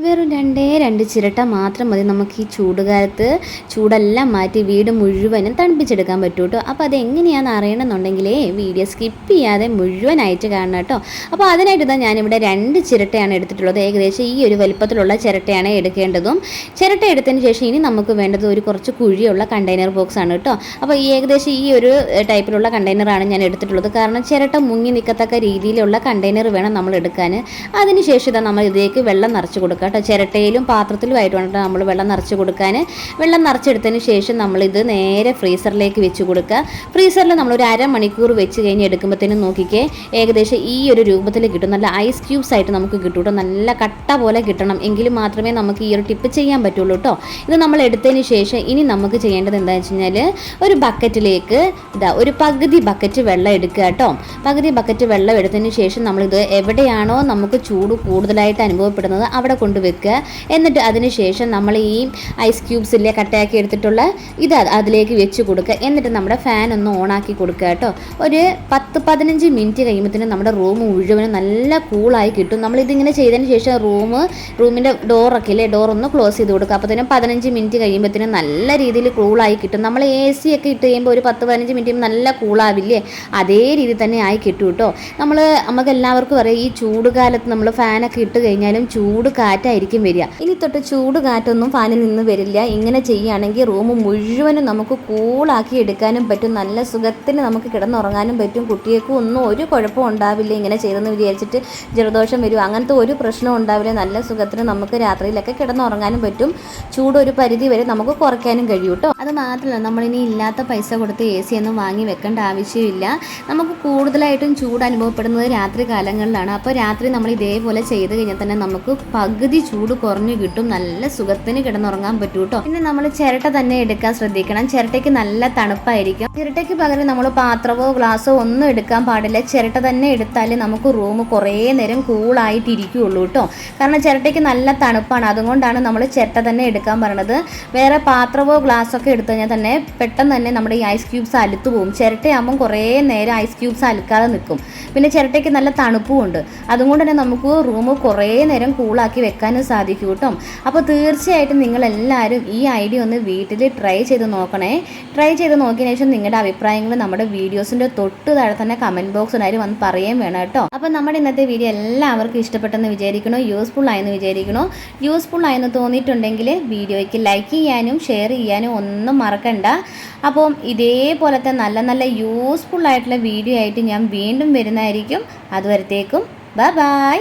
വെറും രണ്ടേ രണ്ട് ചിരട്ട മാത്രം മതി നമുക്ക് ഈ ചൂടുകാലത്ത് ചൂടെല്ലാം മാറ്റി വീട് മുഴുവനും തണുപ്പിച്ചെടുക്കാൻ പറ്റും കേട്ടോ. അപ്പോൾ അതെങ്ങനെയാണെന്ന് അറിയണമെന്നുണ്ടെങ്കിലേ വീഡിയോ സ്കിപ്പ് ചെയ്യാതെ മുഴുവനായിട്ട് കാണണം കേട്ടോ. അപ്പോൾ അതിനായിട്ട് ഇതാ ഞാനിവിടെ 2 ചിരട്ടയാണ് എടുത്തിട്ടുള്ളത്. ഏകദേശം ഈ ഒരു വലിപ്പത്തിലുള്ള ചിരട്ടയാണ് എടുക്കേണ്ടതും. ചിരട്ട എടുത്തതിന് ശേഷം ഇനി നമുക്ക് വേണ്ടത് ഒരു കുറച്ച് കുഴിയുള്ള കണ്ടെയ്നർ ബോക്സ് ആണ് കേട്ടോ. അപ്പോൾ ഈ ഏകദേശം ഈ ഒരു ടൈപ്പിലുള്ള കണ്ടെയ്നറാണ് ഞാൻ എടുത്തിട്ടുള്ളത്. കാരണം ചിരട്ട മുങ്ങി നിൽക്കത്തക്ക രീതിയിലുള്ള കണ്ടെയ്നർ വേണം നമ്മൾ എടുക്കാൻ. അതിനുശേഷം ഇതാ നമ്മൾ ഇതിലേക്ക് വെള്ളം നിറച്ച് കൊടുക്കുക കേട്ടോ. ചിരട്ടയിലും പാത്രത്തിലുമായിട്ട് വേണം നമ്മൾ വെള്ളം നിറച്ച് കൊടുക്കാൻ. വെള്ളം നിറച്ചെടുത്തതിന് ശേഷം നമ്മളിത് നേരെ ഫ്രീസറിലേക്ക് വെച്ച് കൊടുക്കുക. ഫ്രീസറിൽ നമ്മളൊരു അരമണിക്കൂർ വെച്ച് കഴിഞ്ഞ് എടുക്കുമ്പോഴത്തേനും നോക്കിക്കേ ഏകദേശം ഈ ഒരു രൂപത്തിൽ കിട്ടും. നല്ല ഐസ് ക്യൂബ്സ് ആയിട്ട് നമുക്ക് കിട്ടും കേട്ടോ. നല്ല കട്ട പോലെ കിട്ടണം, എങ്കിലും മാത്രമേ നമുക്ക് ഈ ഒരു ടിപ്പ് ചെയ്യാൻ പറ്റുള്ളൂ കേട്ടോ. ഇത് നമ്മൾ എടുത്തതിന് ശേഷം ഇനി നമുക്ക് ചെയ്യേണ്ടത് എന്താണെന്ന് വെച്ച് കഴിഞ്ഞാൽ ഒരു ബക്കറ്റിലേക്ക് ഒരു പകുതി ബക്കറ്റ് വെള്ളം എടുക്കുക കേട്ടോ. പകുതി ബക്കറ്റ് വെള്ളം എടുത്തതിന് ശേഷം നമ്മളിത് എവിടെയാണോ നമുക്ക് ചൂട് കൂടുതലായിട്ട് അനുഭവപ്പെടുന്നത് അവിടെ കൊണ്ടുവെക്കുക. എന്നിട്ട് അതിന് ശേഷം നമ്മൾ ഈ ഐസ് ക്യൂബ്സിലെ കട്ടയാക്കി എടുത്തിട്ടുള്ള ഇത് അതിലേക്ക് വെച്ച് കൊടുക്കുക. എന്നിട്ട് നമ്മുടെ ഫാൻ ഒന്ന് ഓണാക്കി കൊടുക്കുക കേട്ടോ. ഒരു 10-15 മിനിറ്റ് കഴിയുമ്പോഴത്തേനും നമ്മുടെ റൂം മുഴുവനും നല്ല കൂളായി കിട്ടും. നമ്മളിതിങ്ങനെ ചെയ്തതിന് ശേഷം റൂമിൻ്റെ ഡോറൊക്കെ ഇല്ലേ, ഡോർ ഒന്ന് ക്ലോസ് ചെയ്ത് കൊടുക്കുക. അപ്പോഴത്തേനും 15 മിനിറ്റ് കഴിയുമ്പോഴത്തേനും നല്ല രീതിയിൽ കൂളായി കിട്ടും. നമ്മൾ AC ഒക്കെ ഇട്ട് കഴിയുമ്പോൾ ഒരു 10-15 മിനിറ്റ് നല്ല കൂളാവില്ലേ, അതേ രീതി തന്നെ ആയി കിട്ടും കേട്ടോ. നമുക്ക് എല്ലാവർക്കും അറിയാം ഈ ചൂടുകാലത്ത് നമ്മൾ ഫാനൊക്കെ ഇട്ട് കഴിഞ്ഞാലും ചൂട് കാറ്റായിരിക്കും വരിക. ഇനി തൊട്ട് ചൂട് കാറ്റൊന്നും ഫാനിൽ നിന്ന് വരില്ല. ഇങ്ങനെ ചെയ്യുകയാണെങ്കിൽ റൂം മുഴുവനും നമുക്ക് കൂളാക്കി എടുക്കാനും പറ്റും. നല്ല സുഖത്തിന് നമുക്ക് കിടന്നുറങ്ങാനും പറ്റും. കുട്ടികൾക്കും ഒന്നും ഒരു കുഴപ്പവും ഉണ്ടാവില്ല. ഇങ്ങനെ ചെയ്തെന്ന് വിചാരിച്ചിട്ട് ജലദോഷം വരും അങ്ങനത്തെ ഒരു പ്രശ്നവും ഉണ്ടാവില്ല. നല്ല സുഖത്തിന് നമുക്ക് രാത്രിയിലൊക്കെ കിടന്നുറങ്ങാനും പറ്റും. ചൂട് ഒരു പരിധി വരെ നമുക്ക് കുറയ്ക്കാനും കഴിയും കേട്ടോ. അത് മാത്രമല്ല നമ്മളിനി ഇല്ലാത്ത പൈസ കൊടുത്ത് AC ഒന്നും വാങ്ങി വെക്കേണ്ട ആവശ്യമില്ല. നമുക്ക് കൂടുതലായിട്ടും ചൂട് അനുഭവപ്പെടുന്നത് രാത്രി കാലങ്ങളിലാണ്. അപ്പോൾ രാത്രി നമ്മൾ ഇതേപോലെ ചെയ്ത് കഴിഞ്ഞാൽ തന്നെ നമുക്ക് പകുതി ചൂട് കുറഞ്ഞു കിട്ടും. നല്ല സുഖത്തിന് കിടന്നുറങ്ങാൻ പറ്റും കേട്ടോ. പിന്നെ നമ്മൾ ചിരട്ട തന്നെ എടുക്കാൻ ശ്രദ്ധിക്കണം. ചിരട്ടയ്ക്ക് നല്ല തണുപ്പായിരിക്കും. ചിരട്ടയ്ക്ക് പകരം നമ്മൾ പാത്രമോ ഗ്ലാസ്സോ ഒന്നും എടുക്കാൻ പാടില്ല. ചിരട്ട തന്നെ എടുത്താൽ നമുക്ക് റൂം കുറേ നേരം കൂളായിട്ടിരിക്കുകയുള്ളൂ കേട്ടോ. കാരണം ചിരട്ടയ്ക്ക് നല്ല തണുപ്പാണ്. അതുകൊണ്ടാണ് നമ്മൾ ചിരട്ട തന്നെ എടുക്കാൻ പറയണത്. വേറെ പാത്രമോ ഗ്ലാസ്സോ ഒക്കെ എടുത്തു കഴിഞ്ഞാൽ തന്നെ പെട്ടെന്ന് തന്നെ നമ്മുടെ ഈ ഐസ് ക്യൂബ്സ് അലുത്തു പോകും. ചിരട്ടയാകുമ്പം കുറേ നേരം ഐസ് ക്യൂബ്സ് അലുക്കാതെ നിൽക്കും. പിന്നെ ചിരട്ടയ്ക്ക് നല്ല തണുപ്പുമുണ്ട്. അതുകൊണ്ട് തന്നെ നമുക്ക് റൂം കുറേ നേരം കൂളാക്കി വെക്കാനും സാധിക്കും കേട്ടോ. അപ്പോൾ തീർച്ചയായിട്ടും നിങ്ങളെല്ലാവരും ഈ ഐഡിയ ഒന്ന് വീട്ടിൽ ട്രൈ ചെയ്ത് നോക്കണേ. ട്രൈ ചെയ്ത് നോക്കിയതിന് ശേഷം നിങ്ങളുടെ അഭിപ്രായങ്ങൾ നമ്മുടെ വീഡിയോസിൻ്റെ തൊട്ട് താഴെ തന്നെ കമൻറ്റ് ബോക്സിനായിട്ട് വന്ന് പറയുകയും വേണം കേട്ടോ. അപ്പോൾ നമ്മുടെ ഇന്നത്തെ വീഡിയോ എല്ലാവർക്കും ഇഷ്ടപ്പെട്ടെന്ന് വിചാരിക്കണോ, യൂസ്ഫുൾ ആയെന്ന് വിചാരിക്കണോ. യൂസ്ഫുൾ ആയെന്ന് തോന്നിയിട്ടുണ്ടെങ്കിൽ വീഡിയോയ്ക്ക് ലൈക്ക് ചെയ്യാനും ഷെയർ ചെയ്യാനും ഒന്നും മറക്കണ്ട. അപ്പം ഇതേപോലത്തെ നല്ല നല്ല യൂസ്ഫുൾ ആയിട്ടുള്ള വീഡിയോ ആയിട്ട് ഞാൻ വീണ്ടും വരുന്നതായിരിക്കും. അതുവരത്തേക്കും ബൈ ബൈ.